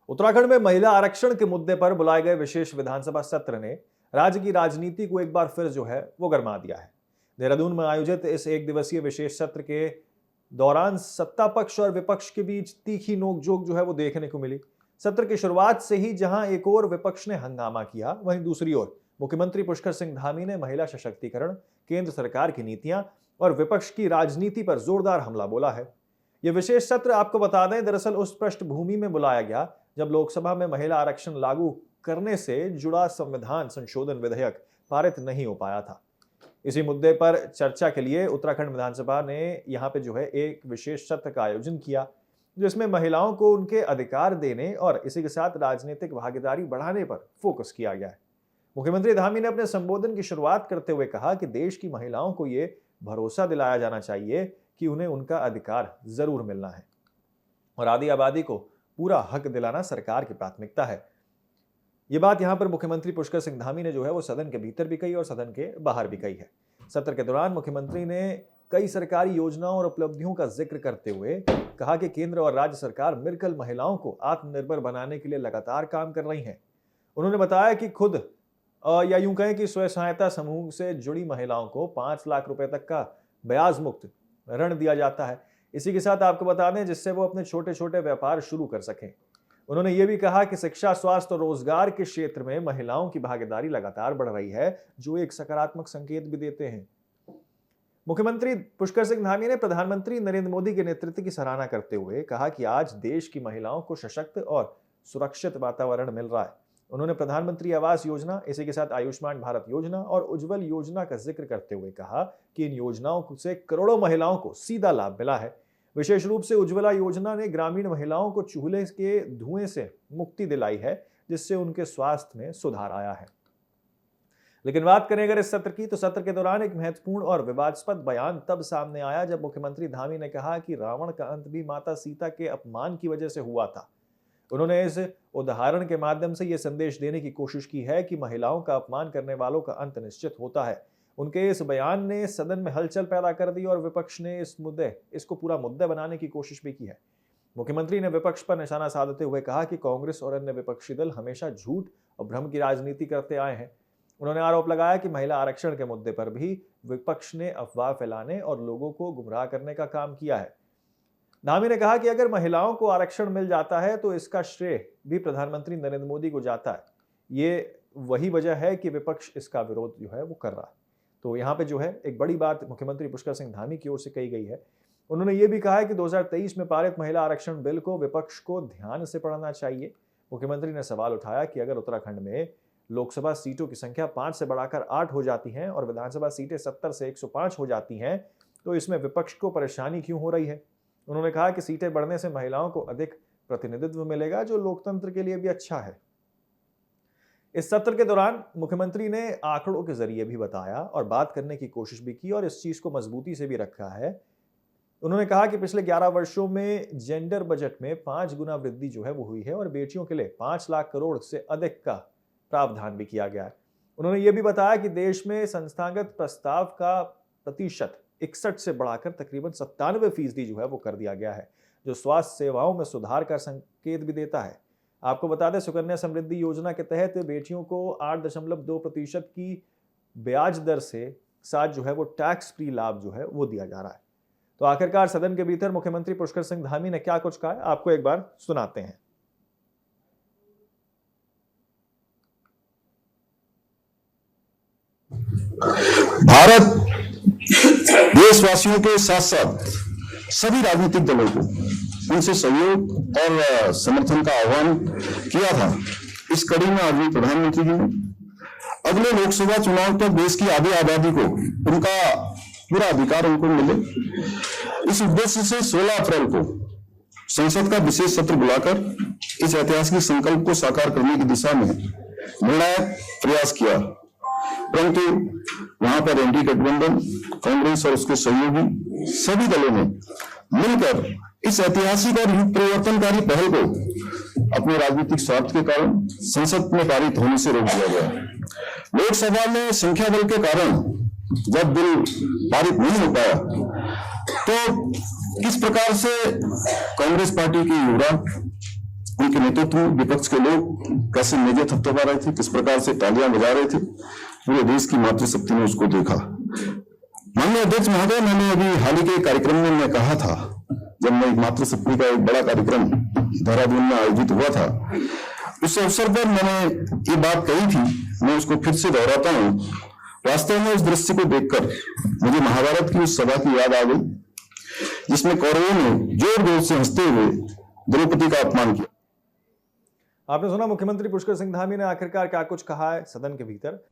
उत्तराखंड में महिला आरक्षण के मुद्दे पर बुलाए गए विशेष विधानसभा सत्र ने राज्य की राजनीति को एक बार फिर वो गरमा दिया है। देहरादून में आयोजित इस एक दिवसीय विशेष सत्र के दौरान सत्ता पक्ष और विपक्ष के बीच तीखी नोकझोंक वो देखने को मिली। सत्र की शुरुआत से ही जहां एक ओर विपक्ष ने हंगामा किया, वहीं दूसरी ओर मुख्यमंत्री पुष्कर सिंह धामी ने महिला सशक्तिकरण, केंद्र सरकार की नीतियां और विपक्ष की राजनीति पर जोरदार हमला बोला है। यह विशेष सत्र आपको बता दें, दरअसल उस पृष्ठभूमि में बुलाया गया जब लोकसभा में महिला आरक्षण लागू करने से जुड़ा संविधान संशोधन विधेयक पारित नहीं हो पाया था। इसी मुद्दे पर चर्चा के लिए उत्तराखंड विधानसभा ने यहाँ पे एक विशेष सत्र का आयोजन किया, जिसमें महिलाओं को उनके अधिकार देने और इसी के साथ राजनीतिक भागीदारी बढ़ाने पर फोकस किया गया है। मुख्यमंत्री धामी ने अपने संबोधन की शुरुआत करते हुए कहा कि देश की महिलाओं को ये भरोसा दिलाया जाना चाहिए कि उन्हें उनका अधिकार जरूर मिलना है और आदि आबादी को पूरा हक दिलाना सरकार की प्राथमिकता है। ये बात यहां पर मुख्यमंत्री पुष्कर सिंह धामी ने वो सदन के भीतर भी कही और सदन के बाहर भी कही है। सत्र के दौरान मुख्यमंत्री ने कई सरकारी योजनाओं और उपलब्धियों का जिक्र करते हुए कहा कि केंद्र और राज्य सरकार मिलकर महिलाओं को आत्मनिर्भर बनाने के लिए लगातार काम कर रही हैं। उन्होंने बताया कि खुद या यूं कहें कि स्वयं सहायता समूह से जुड़ी महिलाओं को 5 लाख रुपए तक का ब्याज मुक्त ऋण दिया जाता है। इसी के साथ आपको बता दें जिससे वो अपने छोटे छोटे व्यापार शुरू कर सकें। उन्होंने ये भी कहा कि शिक्षा, स्वास्थ्य और रोजगार के क्षेत्र में महिलाओं की भागीदारी लगातार बढ़ रही है, जो एक सकारात्मक संकेत भी देते हैं। मुख्यमंत्री पुष्कर सिंह धामी ने प्रधानमंत्री नरेंद्र मोदी के नेतृत्व की सराहना करते हुए कहा कि आज देश की महिलाओं को सशक्त और सुरक्षित वातावरण मिल रहा है। उन्होंने प्रधानमंत्री आवास योजना, इसी के साथ आयुष्मान भारत योजना और उज्ज्वल योजना का जिक्र करते हुए कहा कि इन योजनाओं से करोड़ों महिलाओं को सीधा लाभ मिला है। विशेष रूप से उज्ज्वला योजना ने ग्रामीण महिलाओं को चूल्हे के धुएं से मुक्ति दिलाई है, जिससे उनके स्वास्थ्य में सुधार आया है। लेकिन बात करें अगर इस सत्र की, तो सत्र के दौरान एक महत्वपूर्ण और विवादास्पद बयान तब सामने आया जब मुख्यमंत्री धामी ने कहा कि रावण का अंत भी माता सीता के अपमान की वजह से हुआ था। उन्होंने इस उदाहरण के माध्यम से यह संदेश देने की कोशिश की है कि महिलाओं का अपमान करने वालों का अंत निश्चित होता है। उनके इस बयान ने सदन में हलचल पैदा कर दी और विपक्ष ने इसको पूरा मुद्दा बनाने की कोशिश भी की है। मुख्यमंत्री ने विपक्ष पर निशाना साधते हुए कहा कि कांग्रेस और अन्य विपक्षी दल हमेशा झूठ और भ्रम की राजनीति करते आए हैं। उन्होंने आरोप लगाया कि महिला आरक्षण के मुद्दे पर भी विपक्ष ने अफवाह फैलाने और लोगों को गुमराह करने का काम किया है। धामी ने कहा कि अगर महिलाओं को आरक्षण मिल जाता है तो इसका श्रेय भी प्रधानमंत्री नरेंद्र मोदी को जाता है। ये वही वजह है कि विपक्ष इसका विरोध वो कर रहा है। तो यहाँ पे एक बड़ी बात मुख्यमंत्री पुष्कर सिंह धामी की ओर से कही गई है। उन्होंने ये भी कहा है कि 2023 में पारित महिला आरक्षण बिल को विपक्ष को ध्यान से पढ़ना चाहिए। मुख्यमंत्री ने सवाल उठाया कि अगर उत्तराखंड में लोकसभा सीटों की संख्या 5 से बढ़ाकर 8 हो जाती हैं और विधानसभा सीटें 70 से 105 हो जाती हैं, तो इसमें विपक्ष को परेशानी क्यों हो रही है। उन्होंने कहा कि सीटें बढ़ने से महिलाओं को अधिक प्रतिनिधित्व मिलेगा, जो लोकतंत्र के लिए भी अच्छा है। इस सत्र के दौरान मुख्यमंत्री ने आंकड़ों के जरिए भी बताया और बात करने की कोशिश भी की और इस चीज को मजबूती से भी रखा है। उन्होंने कहा कि पिछले 11 वर्षों में जेंडर बजट में 5 गुना वृद्धि वो हुई है और बेटियों के लिए 5 लाख करोड़ से अधिक का प्रावधान भी किया गया है। उन्होंने ये भी बताया कि देश में संस्थागत प्रस्ताव का प्रतिशत 61 से बढ़ाकर तकरीबन 97% वो कर दिया गया है, जो स्वास्थ्य सेवाओं में सुधार का संकेत भी देता है। आपको बता दें, सुकन्या समृद्धि योजना के तहत बेटियों को 8.2% की ब्याज दर से साथ वो टैक्स फ्री लाभ वो दिया जा रहा है। तो आखिरकार सदन के भीतर मुख्यमंत्री पुष्कर सिंह धामी ने क्या कुछ कहा है, आपको एक बार सुनाते हैं। भारत देशवासियों के साथ साथ सभी राजनीतिक दलों को उनसे सहयोग और समर्थन का आह्वान किया था। इस कड़ी में आदरणीय प्रधानमंत्री जी ने अगले लोकसभा चुनाव तक देश की आधी आबादी को उनका पूरा अधिकार उनको मिले, इस उद्देश्य से 16 अप्रैल को संसद का विशेष सत्र बुलाकर इस ऐतिहासिक संकल्प को साकार करने की दिशा में निर्णायक प्रयास किया। परंतु वहां पर एनडीए गठबंधन, कांग्रेस और उसके सहयोगी सभी दलों ने मिलकर इस ऐतिहासिक और युग परिवर्तनकारी पहल को अपने राजनीतिक स्वार्थ के कारण संसद में पारित होने से रोक दिया गया। लोकसभा में संख्या बल के कारण जब बिल पारित नहीं हो पाया तो किस प्रकार से कांग्रेस पार्टी की युवराज उनके नेतृत्व में विपक्ष के लोग कैसे मेजे थपथपा रहे थे, किस प्रकार से तालियां बजा रहे थे, पूरे देश की मातृशक्ति ने उसको देखा। माननीय अध्यक्ष महोदय, मैंने अभी हाल ही के कार्यक्रम में मैं कहा था, जब मैं मातृशक्ति का एक बड़ा कार्यक्रम देहरादून में आयोजित हुआ था, उस अवसर पर मैंने ये बात कही थी, मैं उसको फिर से दोहराता हूं। वास्तव में उस दृश्य को देखकर मुझे महाभारत की उस सभा की याद आ गई, जिसमें कौरवों ने जोर जोर से हंसते हुए द्रौपदी का अपमान किया। आपने सुना मुख्यमंत्री पुष्कर सिंह धामी ने आखिरकार क्या कुछ कहा है सदन के भीतर।